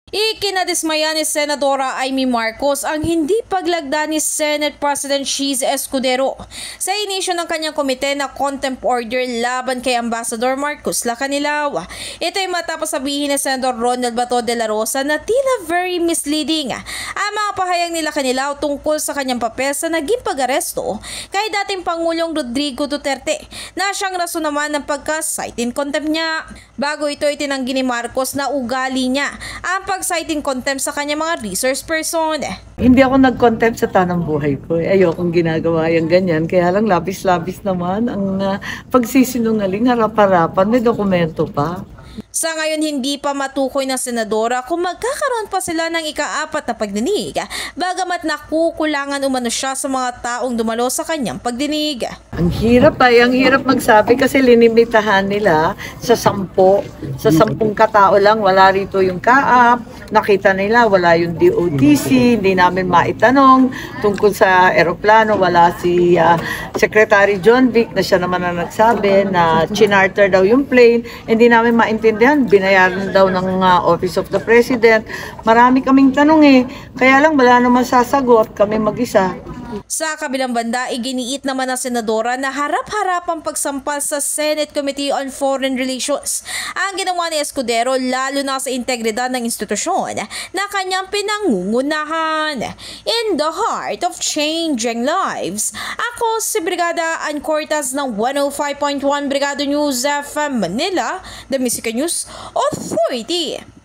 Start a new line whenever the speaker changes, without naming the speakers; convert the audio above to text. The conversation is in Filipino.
Ikinadismaya ni Senadora Amy Marcos ang hindi paglagda ni Senate President Cheese Escudero sa inisyo ng kanyang komite na contempt order laban kay Ambassador Marcos Lacanilao. Ito ay matapos sabihin ni Senador Ronald Bato de la Rosa na tila very misleading ang mga pahayag ni Lacanilao tungkol sa kanyang papel sa naging pag-aresto kay dating Pangulong Rodrigo Duterte na siyang rason naman ng pagka-cite in contempt niya. Bago ito itinanggi ni Marcos na ugali niya ang pag-cite in contempt sa kanyang mga resource person.
Hindi ako nag-contempt sa tanang buhay ko. Ayokong ginagawa yung ganyan. Kaya lang labis-labis naman ang pagsisinungaling, harap-harapan, may dokumento pa.
Sa ngayon, hindi pa matukoy ng senadora kung magkakaroon pa sila ng ika-4 na pagdinig, bagamat nakukulangan umano siya sa mga taong dumalo sa kanyang pagdinig.
Ang hirap magsabi kasi linimitahan nila sa 10 katao lang, wala rito yung kaap, nakita nila wala yung DOTC, hindi namin maitanong tungkol sa eroplano, wala si Secretary John Vic na siya naman ang nagsabi na chinarter daw yung plane, hindi namin maintindihan, binayaran daw ng Office of the President. Marami kaming tanong kaya lang wala naman sasagot, kami mag-isa.
Sa kabilang banda, iginiit naman ng senadora na harap-harapang pagsampal sa Senate Committee on Foreign Relations ang ginawa ni Escudero lalo na sa integridad ng institusyon na kanyang pinangungunahan. In the heart of changing lives, ako si Brigada Ann Cortas ng 105.1 Brigada News FM Manila, The Music News Authority.